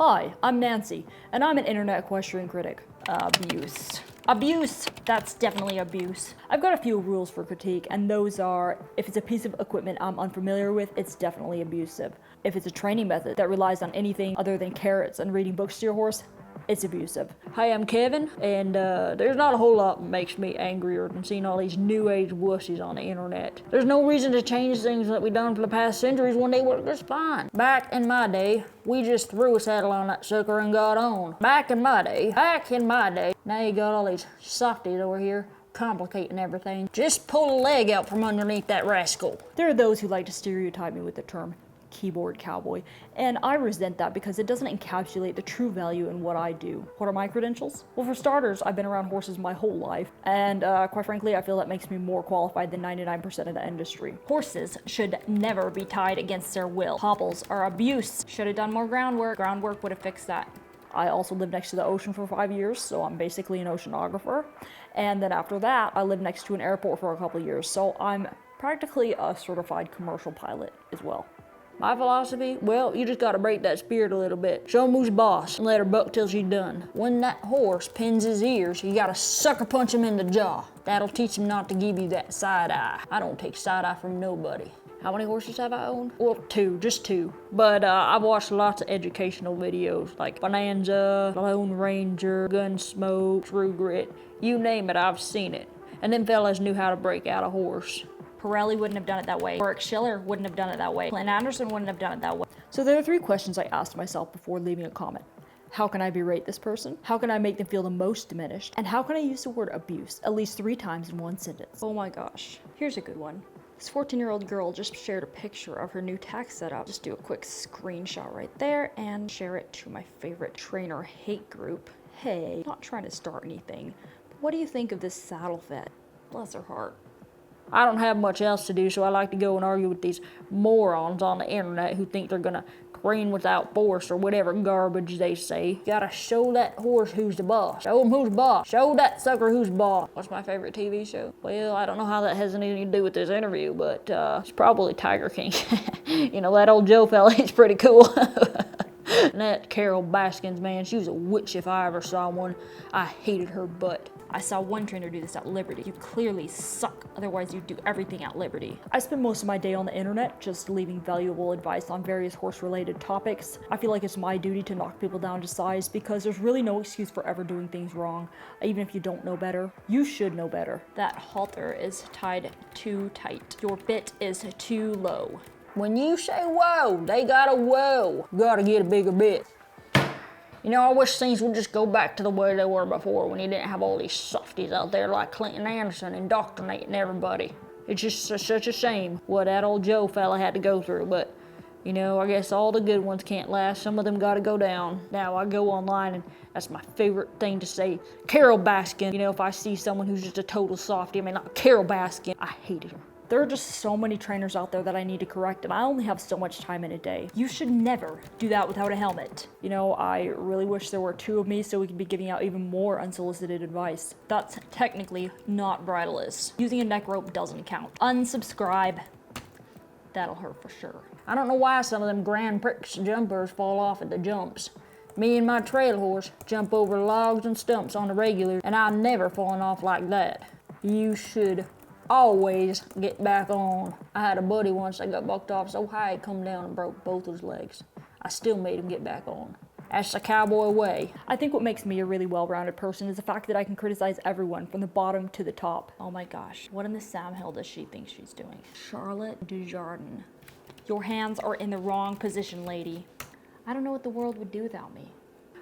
Hi, I'm Nancy, and I'm an internet equestrian critic. Abuse. Abuse! That's definitely abuse. I've got a few rules for critique, and those are, if it's a piece of equipment I'm unfamiliar with, it's definitely abusive. If it's a training method that relies on anything other than carrots and reading books to your horse, it's abusive. Hi, I'm Kevin, and there's not a whole lot that makes me angrier than seeing all these new age wussies on the internet. There's no reason to change things that we've done for the past centuries when they work just fine. Back in my day, we just threw a saddle on that sucker and got on. Back in my day. Now you got all these softies over here complicating everything. Just pull a leg out from underneath that rascal. There are those who like to stereotype me with the term keyboard cowboy, and I resent that because it doesn't encapsulate the true value in what I do. What are my credentials? Well, for starters, I've been around horses my whole life, and quite frankly, I feel that makes me more qualified than 99% of the industry. Horses should never be tied against their will. Hobbles are abuse. Should have done more groundwork. Groundwork would have fixed that. I also lived next to the ocean for 5 years, so I'm basically an oceanographer. And then after that, I lived next to an airport for a couple of years, so I'm practically a certified commercial pilot as well. My philosophy? Well, you just gotta break that spirit a little bit. Show 'em who's boss and let her buck till she's done. When that horse pins his ears, you gotta sucker punch him in the jaw. That'll teach him not to give you that side eye. I don't take side eye from nobody. How many horses have I owned? Well, just two. But I've watched lots of educational videos like Bonanza, Lone Ranger, Gunsmoke, True Grit. You name it, I've seen it. And them fellas knew how to break out a horse. Pirelli wouldn't have done it that way. Eric Schiller wouldn't have done it that way. Clint Anderson wouldn't have done it that way. So there are 3 questions I asked myself before leaving a comment. How can I berate this person? How can I make them feel the most diminished? And how can I use the word abuse at least 3 times in one sentence? Oh my gosh, here's a good one. This 14-year-old girl just shared a picture of her new tack setup. Just do a quick screenshot right there and share it to my favorite trainer hate group. Hey, not trying to start anything, but what do you think of this saddle fit? Bless her heart. I don't have much else to do, so I like to go and argue with these morons on the internet who think they're gonna train without force or whatever garbage they say. You gotta show that horse who's the boss. Show him who's boss. Show that sucker who's boss. What's my favorite TV show? Well, I don't know how that has anything to do with this interview, but it's probably Tiger King. You know, that old Joe fella, he's pretty cool. And that Carol Baskins, man, she was a witch if I ever saw one. I hated her butt. I saw one trainer do this at Liberty. You clearly suck, otherwise you'd do everything at Liberty. I spend most of my day on the internet just leaving valuable advice on various horse-related topics. I feel like it's my duty to knock people down to size because there's really no excuse for ever doing things wrong, even if you don't know better. You should know better. That halter is tied too tight. Your bit is too low. When you say whoa, they gotta whoa. Gotta get a bigger bit. You know, I wish things would just go back to the way they were before when you didn't have all these softies out there like Clinton Anderson indoctrinating everybody. It's just such a shame what that old Joe fella had to go through, but you know, I guess all the good ones can't last. Some of them gotta go down. Now I go online and that's my favorite thing to say. Carol Baskin. You know, if I see someone who's just a total softie, I mean, not Carol Baskin, I hated her. There are just so many trainers out there that I need to correct, and I only have so much time in a day. You should never do that without a helmet. You know, I really wish there were 2 of me so we could be giving out even more unsolicited advice. That's technically not bridleless. Using a neck rope doesn't count. Unsubscribe. That'll hurt for sure. I don't know why some of them Grand Prix jumpers fall off at the jumps. Me and my trail horse jump over logs and stumps on the regular, and I've never fallen off like that. You should always get back on. I had a buddy once that got bucked off so high he come down and broke both his legs. I still made him get back on. That's the cowboy way. I think what makes me a really well-rounded person is the fact that I can criticize everyone from the bottom to the top. Oh my gosh, what in the Sam Hill does she think she's doing? Charlotte Dujardin. Your hands are in the wrong position, lady. I don't know what the world would do without me.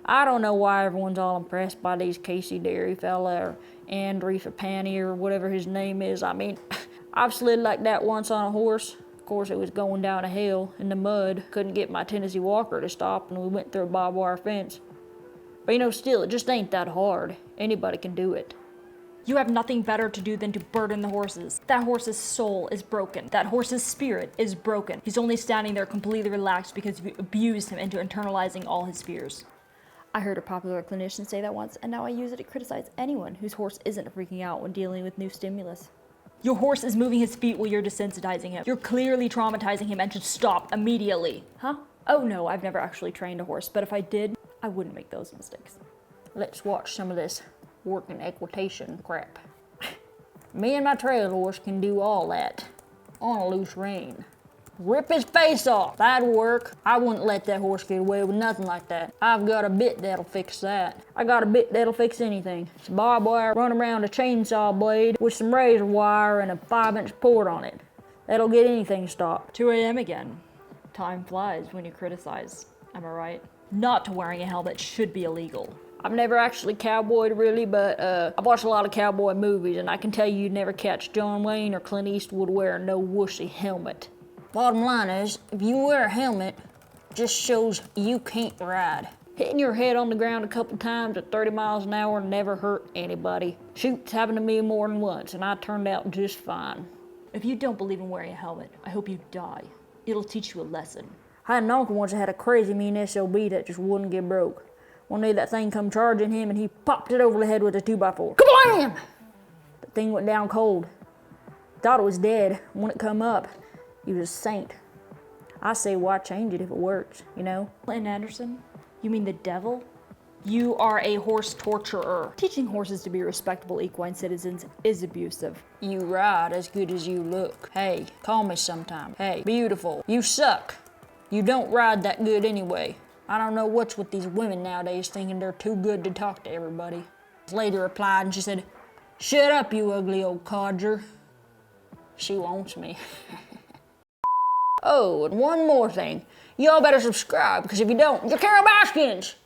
I don't know why everyone's all impressed by these Casey Derry fella or Andre Fapani or whatever his name is. I mean, I've slid like that once on a horse. Of course, it was going down a hill in the mud. Couldn't get my Tennessee Walker to stop and we went through a barbed wire fence. But you know, still, it just ain't that hard. Anybody can do it. You have nothing better to do than to burden the horses. That horse's soul is broken. That horse's spirit is broken. He's only standing there completely relaxed because you abused him into internalizing all his fears. I heard a popular clinician say that once, and now I use it to criticize anyone whose horse isn't freaking out when dealing with new stimulus. Your horse is moving his feet while you're desensitizing him. You're clearly traumatizing him and should stop immediately. Huh? Oh no, I've never actually trained a horse, but if I did, I wouldn't make those mistakes. Let's watch some of this working equitation crap. Me and my trail horse can do all that on a loose rein. Rip his face off, that'd work. I wouldn't let that horse get away with nothing like that. I've got a bit that'll fix that. I got a bit that'll fix anything. It's barbed wire run around a chainsaw blade with some razor wire and a 5-inch port on it. That'll get anything stopped. 2 a.m. again. Time flies when you criticize, am I right? Not wearing a helmet should be illegal. I've never actually cowboyed really, but I've watched a lot of cowboy movies, and I can tell you'd never catch John Wayne or Clint Eastwood wearing no wussy helmet. Bottom line is, if you wear a helmet, it just shows you can't ride. Hitting your head on the ground a couple times at 30 miles an hour never hurt anybody. Shoot, it's happened to me more than once, and I turned out just fine. If you don't believe in wearing a helmet, I hope you die. It'll teach you a lesson. I had an uncle once that had a crazy mean SOB that just wouldn't get broke. One day that thing come charging him and he popped it over the head with a 2x4. Kablam! The thing went down cold. Thought it was dead. When it come up, he was a saint. I say, why change it if it works, you know? Clinton Anderson? You mean the devil? You are a horse torturer. Teaching horses to be respectable equine citizens is abusive. You ride as good as you look. Hey, call me sometime. Hey, beautiful. You suck. You don't ride that good anyway. I don't know what's with these women nowadays thinking they're too good to talk to everybody. This lady replied and she said, "Shut up, you ugly old codger." She wants me. Oh, and one more thing. Y'all better subscribe, because if you don't, you're Carol Baskins!